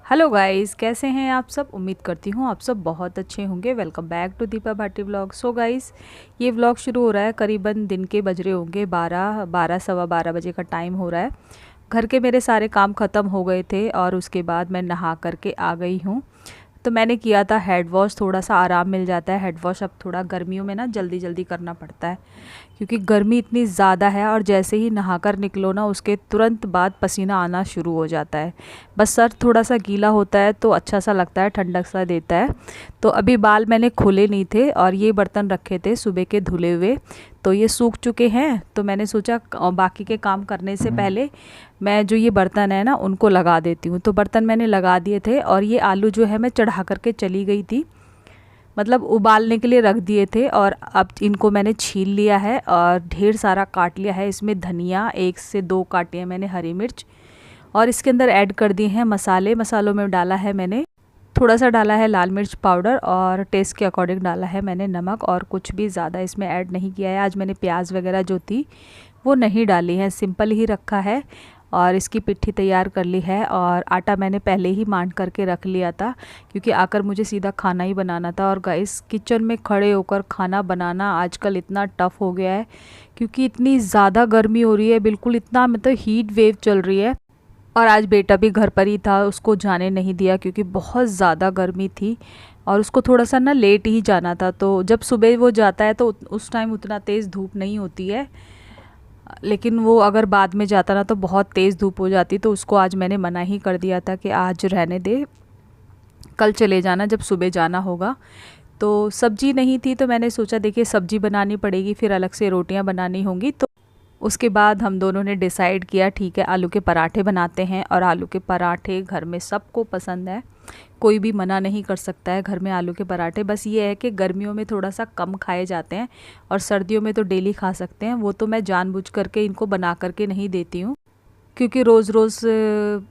Hello guys, कैसे हैं आप सब। उम्मीद करती हूँ आप सब बहुत अच्छे होंगे। Welcome back to Deepa Bhati vlog. So guys, ये व्लॉग शुरू हो रहा है, करीबन दिन के बज रहे होंगे 12 सवा 12 बजे का टाइम हो रहा है। घर के मेरे सारे काम ख़त्म हो गए थे और उसके बाद मैं नहा करके आ गई हूँ। तो मैंने किया था हेड वॉश, थोड़ा सा आराम मिल जाता है। हेड वॉश अब थोड़ा गर्मियों में ना जल्दी जल्दी करना पड़ता है क्योंकि गर्मी इतनी ज़्यादा है और जैसे ही नहाकर निकलो ना उसके तुरंत बाद पसीना आना शुरू हो जाता है। बस सर थोड़ा सा गीला होता है तो अच्छा सा लगता है, ठंडक सा देता है। तो अभी बाल मैंने खोले नहीं थे और ये बर्तन रखे थे सुबह के धुले हुए, तो ये सूख चुके हैं। तो मैंने सोचा बाकी के काम करने से पहले मैं जो ये बर्तन है ना उनको लगा देती हूँ। तो बर्तन मैंने लगा दिए थे और ये आलू जो है मैं चढ़ा करके चली गई थी, मतलब उबालने के लिए रख दिए थे। और अब इनको मैंने छील लिया है और ढेर सारा काट लिया है। इसमें धनिया 1 से 2 काटी है मैंने, हरी मिर्च, और इसके अंदर ऐड कर दिए हैं मसाले। मसालों में डाला है मैंने थोड़ा सा डाला है लाल मिर्च पाउडर और टेस्ट के अकॉर्डिंग डाला है मैंने नमक, और कुछ भी ज़्यादा इसमें ऐड नहीं किया है। आज मैंने प्याज वगैरह जो थी वो नहीं डाली है, सिंपल ही रखा है। और इसकी पिट्ठी तैयार कर ली है और आटा मैंने पहले ही मान करके रख लिया था क्योंकि आकर मुझे सीधा खाना ही बनाना था। और गाइस, किचन में खड़े होकर खाना बनाना आजकल इतना टफ़ हो गया है क्योंकि इतनी ज़्यादा गर्मी हो रही है, बिल्कुल इतना मतलब हीट वेव चल रही है। और आज बेटा भी घर पर ही था, उसको जाने नहीं दिया क्योंकि बहुत ज़्यादा गर्मी थी और उसको थोड़ा सा ना लेट ही जाना था। तो जब सुबह वो जाता है तो उस टाइम उतना तेज़ धूप नहीं होती है, लेकिन वो अगर बाद में जाता ना तो बहुत तेज़ धूप हो जाती। तो उसको आज मैंने मना ही कर दिया था कि आज रहने दे, कल चले जाना जब सुबह जाना होगा। तो सब्जी नहीं थी तो मैंने सोचा देखिए सब्जी बनानी पड़ेगी, फिर अलग से रोटियां बनानी होंगी। तो उसके बाद हम दोनों ने डिसाइड किया ठीक है आलू के पराठे बनाते हैं। और आलू के पराठे घर में सबको पसंद है, कोई भी मना नहीं कर सकता है घर में आलू के पराठे। बस ये है कि गर्मियों में थोड़ा सा कम खाए जाते हैं और सर्दियों में तो डेली खा सकते हैं। वो तो मैं जानबूझ करके इनको बना करके नहीं देती हूँ क्योंकि रोज़ रोज़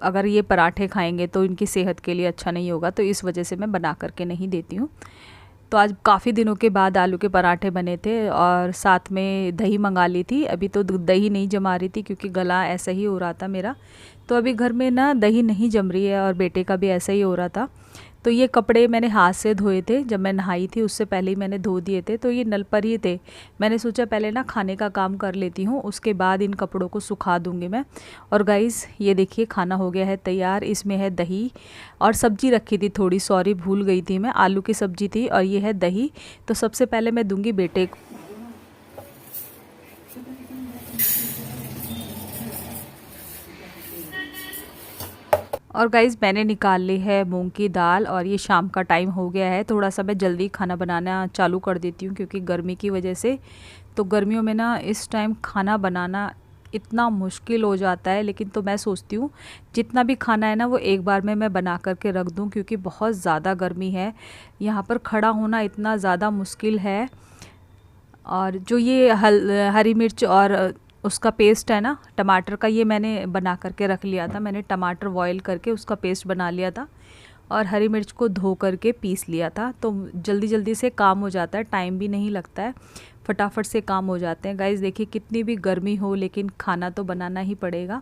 अगर ये पराठे खाएंगे तो इनकी सेहत के लिए अच्छा नहीं होगा, तो इस वजह से मैं बना करके नहीं देती हूँ। तो आज काफ़ी दिनों के बाद आलू के पराठे बने थे और साथ में दही मंगा ली थी। अभी तो दही नहीं जमा रही थी क्योंकि गला ऐसा ही हो रहा था मेरा, तो अभी घर में ना दही नहीं जम रही है और बेटे का भी ऐसा ही हो रहा था। तो ये कपड़े मैंने हाथ से धोए थे, जब मैं नहाई थी उससे पहले ही मैंने धो दिए थे। तो ये नल पर ही थे, मैंने सोचा पहले ना खाने का काम कर लेती हूँ, उसके बाद इन कपड़ों को सुखा दूँगी मैं। और गाइस ये देखिए खाना हो गया है तैयार। इसमें है दही और सब्जी रखी थी थोड़ी, सॉरी भूल गई थी मैं, आलू की सब्जी थी और ये है दही। तो सबसे पहले मैं दूंगी बेटे को। और गाइज़ मैंने निकाल ली है मूंग की दाल और ये शाम का टाइम हो गया है। थोड़ा सा मैं जल्दी खाना बनाना चालू कर देती हूँ क्योंकि गर्मी की वजह से, तो गर्मियों में ना इस टाइम खाना बनाना इतना मुश्किल हो जाता है। लेकिन तो मैं सोचती हूँ जितना भी खाना है ना वो एक बार में मैं बना करके रख दूँ क्योंकि बहुत ज़्यादा गर्मी है, यहाँ पर खड़ा होना इतना ज़्यादा मुश्किल है। और जो ये हरी मिर्च और उसका पेस्ट है ना टमाटर का, ये मैंने बना करके रख लिया था। मैंने टमाटर बॉईल करके उसका पेस्ट बना लिया था और हरी मिर्च को धो करके पीस लिया था। तो जल्दी जल्दी से काम हो जाता है, टाइम भी नहीं लगता है, फटाफट से काम हो जाते हैं। गाइस देखिए कितनी भी गर्मी हो लेकिन खाना तो बनाना ही पड़ेगा।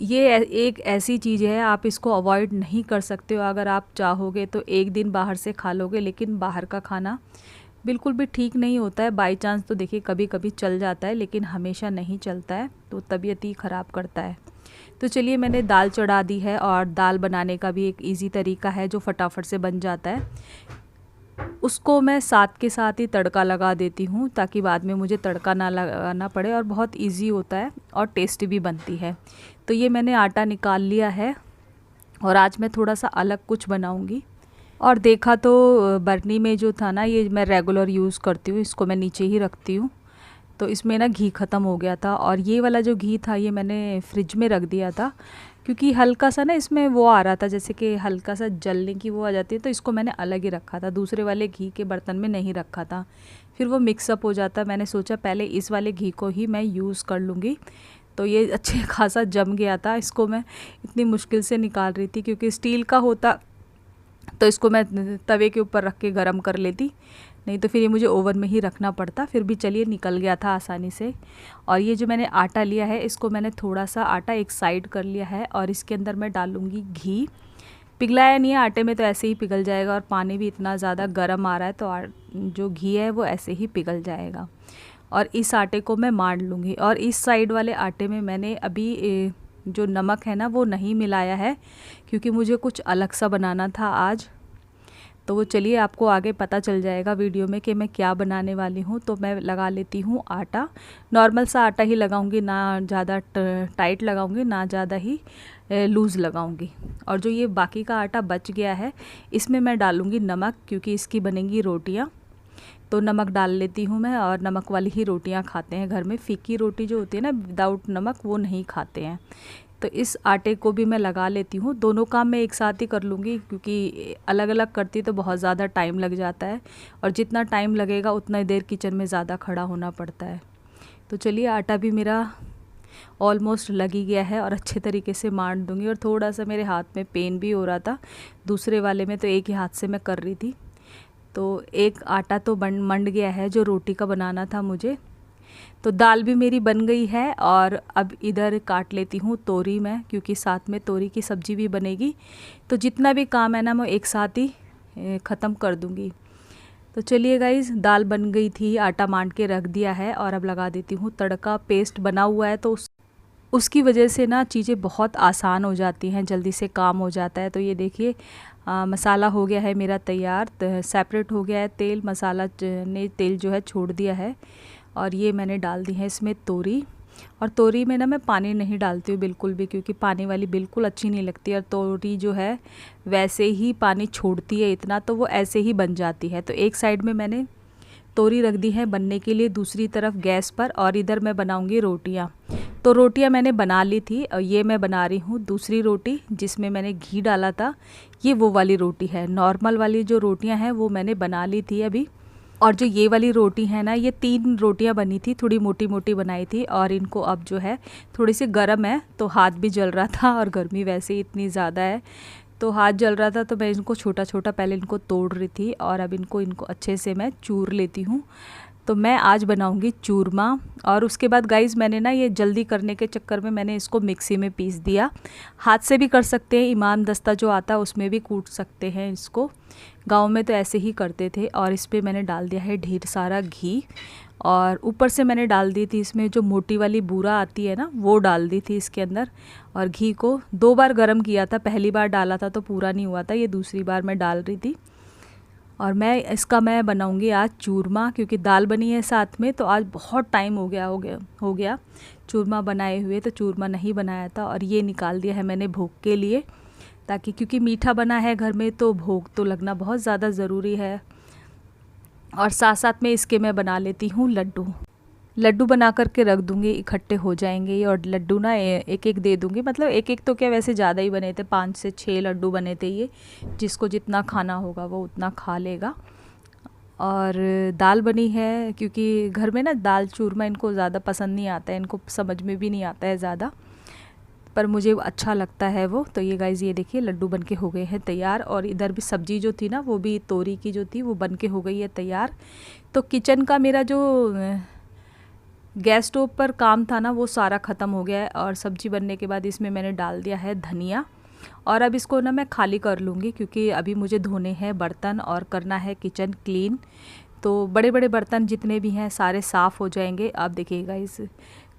ये एक ऐसी चीज़ है आप इसको अवॉइड नहीं कर सकते हो। अगर आप चाहोगे तो एक दिन बाहर से खा लोगे, लेकिन बाहर का खाना बिल्कुल भी ठीक नहीं होता है। बाई चांस तो देखिए कभी कभी चल जाता है लेकिन हमेशा नहीं चलता है, तो तबीयत ही ख़राब करता है। तो चलिए मैंने दाल चढ़ा दी है और दाल बनाने का भी एक इजी तरीका है जो फटाफट से बन जाता है। उसको मैं साथ के साथ ही तड़का लगा देती हूँ ताकि बाद में मुझे तड़का ना लगाना पड़े, और बहुत इजी होता है और टेस्टी भी बनती है। तो ये मैंने आटा निकाल लिया है और आज मैं थोड़ा सा अलग कुछ बनाऊँगी। और देखा तो बर्नी में जो था ना, ये मैं रेगुलर यूज़ करती हूँ, इसको मैं नीचे ही रखती हूँ। तो इसमें ना घी ख़त्म हो गया था और ये वाला जो घी था ये मैंने फ्रिज में रख दिया था क्योंकि हल्का सा ना इसमें वो आ रहा था, जैसे कि हल्का सा जलने की वो आ जाती है। तो इसको मैंने अलग ही रखा था, दूसरे वाले घी के बर्तन में नहीं रखा था, फिर वो मिक्सअप हो जाता। मैंने सोचा पहले इस वाले घी को ही मैं यूज़ कर लूँगी। तो ये अच्छे खासा जम गया था, इसको मैं इतनी मुश्किल से निकाल रही थी क्योंकि स्टील का होता तो इसको मैं तवे के ऊपर रख के गरम कर लेती, नहीं तो फिर ये मुझे ओवन में ही रखना पड़ता। फिर भी चलिए निकल गया था आसानी से। और ये जो मैंने आटा लिया है इसको मैंने थोड़ा सा आटा एक साइड कर लिया है और इसके अंदर मैं डालूँगी घी। पिघलाया नहीं है, आटे में तो ऐसे ही पिघल जाएगा और पानी भी इतना ज़्यादा गर्म आ रहा है तो जो घी है वो ऐसे ही पिघल जाएगा। और इस आटे को मैं मार लूँगी। और इस साइड वाले आटे में मैंने अभी जो नमक है ना वो नहीं मिलाया है, क्योंकि मुझे कुछ अलग सा बनाना था आज। तो वो चलिए आपको आगे पता चल जाएगा वीडियो में कि मैं क्या बनाने वाली हूँ। तो मैं लगा लेती हूँ आटा, नॉर्मल सा आटा ही लगाऊंगी, ना ज़्यादा टाइट लगाऊंगी ना ज़्यादा ही लूज़ लगाऊंगी। और जो ये बाकी का आटा बच गया है इसमें मैं डालूंगी नमक, क्योंकि इसकी बनेंगी रोटियाँ। तो नमक डाल लेती हूँ मैं, और नमक वाली ही रोटियाँ खाते हैं घर में। फीकी रोटी जो होती है ना विदाउट नमक, वो नहीं खाते हैं। तो इस आटे को भी मैं लगा लेती हूँ। दोनों काम मैं एक साथ ही कर लूँगी, क्योंकि अलग अलग करती तो बहुत ज़्यादा टाइम लग जाता है, और जितना टाइम लगेगा उतना ही देर किचन में ज़्यादा खड़ा होना पड़ता है। तो चलिए आटा भी मेरा ऑलमोस्ट लग ही गया है और अच्छे तरीके से मार दूँगी। और थोड़ा सा मेरे हाथ में पेन भी हो रहा था, दूसरे वाले में तो एक ही हाथ से मैं कर रही थी। तो एक आटा तो मंड गया है जो रोटी का बनाना था मुझे। तो दाल भी मेरी बन गई है, और अब इधर काट लेती हूँ तोरी मैं, क्योंकि साथ में तोरी की सब्ज़ी भी बनेगी। तो जितना भी काम है ना मैं एक साथ ही ख़त्म कर दूँगी। तो चलिए गाइज़, दाल बन गई थी, आटा मान के रख दिया है, और अब लगा देती हूँ तड़का। पेस्ट बना हुआ है तो उसकी वजह से ना चीज़ें बहुत आसान हो जाती हैं, जल्दी से काम हो जाता है। तो ये देखिए मसाला हो गया है मेरा तैयार, सेपरेट हो गया है तेल, मसाला ने तेल जो है छोड़ दिया है। और ये मैंने डाल दी है इसमें तोरी। और तोरी में ना मैं पानी नहीं डालती हूँ बिल्कुल भी, क्योंकि पानी वाली बिल्कुल अच्छी नहीं लगती। और तोरी जो है वैसे ही पानी छोड़ती है इतना, तो वो ऐसे ही बन जाती है। तो एक साइड में मैंने तोरी रख दी है बनने के लिए, दूसरी तरफ गैस पर, और इधर मैं बनाऊंगी रोटियां। तो रोटियां मैंने बना ली थी, और ये मैं बना रही हूँ दूसरी रोटी जिसमें मैंने घी डाला था। ये वो वाली रोटी है, नॉर्मल वाली जो रोटियां हैं वो मैंने बना ली थी अभी। और जो ये वाली रोटी है ना, ये 3 रोटियां बनी थी, थोड़ी मोटी मोटी बनाई थी। और इनको अब जो है थोड़ी सी गर्म है तो हाथ भी जल रहा था, और गर्मी वैसे ही इतनी ज़्यादा है तो हाथ जल रहा था, तो मैं इनको छोटा छोटा पहले इनको तोड़ रही थी, और अब इनको अच्छे से मैं चूर लेती हूँ। तो मैं आज बनाऊंगी चूरमा। और उसके बाद गाइज़ मैंने ना ये जल्दी करने के चक्कर में मैंने इसको मिक्सी में पीस दिया। हाथ से भी कर सकते हैं, इमाम दस्ता जो आता है उसमें भी कूट सकते हैं इसको, गांव में तो ऐसे ही करते थे। और इस पर मैंने डाल दिया है ढेर सारा घी, और ऊपर से मैंने डाल दी थी इसमें जो मोटी वाली बूरा आती है ना, वो डाल दी थी इसके अंदर। और घी को 2 बार गर्म किया था, पहली बार डाला था तो पूरा नहीं हुआ था, ये दूसरी बार मैं डाल रही थी। और मैं बनाऊंगी आज चूरमा, क्योंकि दाल बनी है साथ में। तो आज बहुत टाइम हो गया चूरमा बनाए हुए, तो चूरमा नहीं बनाया था। और ये निकाल दिया है मैंने भोग के लिए, ताकि क्योंकि मीठा बना है घर में तो भोग तो लगना बहुत ज़्यादा ज़रूरी है। और साथ साथ में इसके मैं बना लेती हूँ लड्डू बना करके रख दूँगी, इकट्ठे हो जाएंगे। और लड्डू ना एक एक दे दूँगी, मतलब एक एक तो क्या, वैसे ज़्यादा ही बने थे, 5 से 6 लड्डू बने थे ये, जिसको जितना खाना होगा वो उतना खा लेगा। और दाल बनी है, क्योंकि घर में ना दाल चूरमा इनको ज़्यादा पसंद नहीं आता है, इनको समझ में भी नहीं आता है ज़्यादा, पर मुझे अच्छा लगता है वो। तो ये गाइज़ ये देखिए लड्डू बनके हो गए हैं तैयार। और इधर भी सब्ज़ी जो थी ना, वो भी तोरी की जो थी वो बनके हो गई है तैयार। तो किचन का मेरा जो गैस स्टोव पर काम था ना वो सारा ख़त्म हो गया है। और सब्ज़ी बनने के बाद इसमें मैंने डाल दिया है धनिया। और अब इसको ना मैं खाली कर लूँगी, क्योंकि अभी मुझे धोने हैं बर्तन और करना है किचन क्लीन। तो बड़े बड़े बर्तन जितने भी हैं सारे साफ़ हो जाएंगे। अब देखिएगा, इस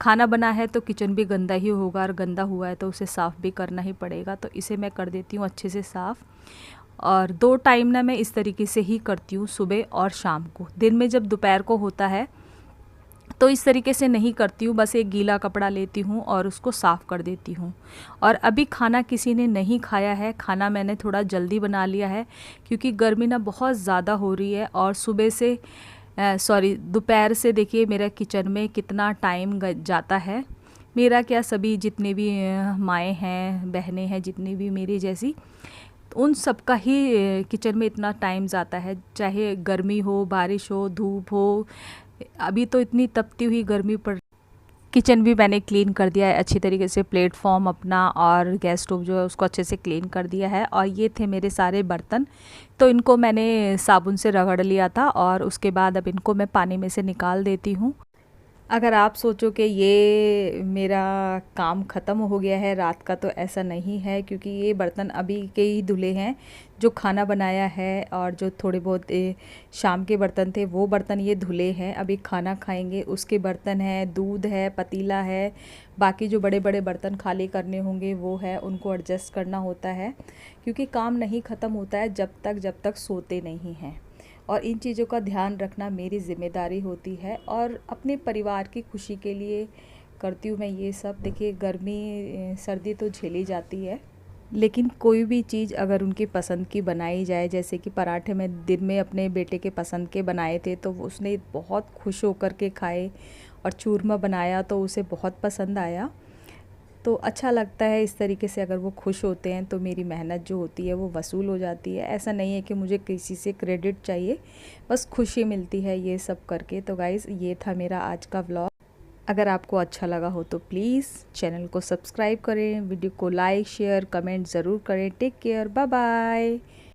खाना बना है तो किचन भी गंदा ही होगा, और गंदा हुआ है तो उसे साफ़ भी करना ही पड़ेगा। तो इसे मैं कर देती हूँ अच्छे से साफ़। और 2 टाइम ना मैं इस तरीके से ही करती हूँ, सुबह और शाम को। दिन में जब दोपहर को होता है तो इस तरीके से नहीं करती हूँ, बस एक गीला कपड़ा लेती हूँ और उसको साफ़ कर देती हूँ। और अभी खाना किसी ने नहीं खाया है, खाना मैंने थोड़ा जल्दी बना लिया है, क्योंकि गर्मी ना बहुत ज़्यादा हो रही है। और सुबह से दोपहर से देखिए मेरा किचन में कितना टाइम जाता है। मेरा क्या, सभी जितने भी माएँ हैं, बहनें हैं, जितनी भी मेरी जैसी, उन सब का ही किचन में इतना टाइम जाता है, चाहे गर्मी हो, बारिश हो, धूप हो। अभी तो इतनी तपती हुई गर्मी पड़। किचन भी मैंने क्लीन कर दिया है अच्छी तरीके से, प्लेटफॉर्म अपना और गैस स्टोव जो है उसको अच्छे से क्लीन कर दिया है। और ये थे मेरे सारे बर्तन, तो इनको मैंने साबुन से रगड़ लिया था, और उसके बाद अब इनको मैं पानी में से निकाल देती हूँ। अगर आप सोचो कि ये मेरा काम ख़त्म हो गया है रात का, तो ऐसा नहीं है, क्योंकि ये बर्तन अभी के ही धुले हैं। जो खाना बनाया है और जो थोड़े बहुत शाम के बर्तन थे वो बर्तन ये धुले हैं। अभी खाना खाएंगे उसके बर्तन हैं, दूध है, पतीला है, बाकी जो बड़े बड़े बर्तन खाली करने होंगे वो है, उनको एडजस्ट करना होता है। क्योंकि काम नहीं ख़त्म होता है जब तक सोते नहीं हैं। और इन चीज़ों का ध्यान रखना मेरी ज़िम्मेदारी होती है, और अपने परिवार की खुशी के लिए करती हूँ मैं ये सब। देखिए, गर्मी सर्दी तो झेली जाती है, लेकिन कोई भी चीज़ अगर उनकी पसंद की बनाई जाए, जैसे कि पराठे मैं दिन में अपने बेटे के पसंद के बनाए थे तो उसने बहुत खुश होकर के खाए, और चूरमा बनाया तो उसे बहुत पसंद आया। तो अच्छा लगता है इस तरीके से, अगर वो खुश होते हैं तो मेरी मेहनत जो होती है वो वसूल हो जाती है। ऐसा नहीं है कि मुझे किसी से क्रेडिट चाहिए, बस खुशी मिलती है ये सब करके। तो गाइज़, ये था मेरा आज का व्लॉग। अगर आपको अच्छा लगा हो तो प्लीज़ चैनल को सब्सक्राइब करें, वीडियो को लाइक शेयर कमेंट ज़रूर करें। Take care, bye bye.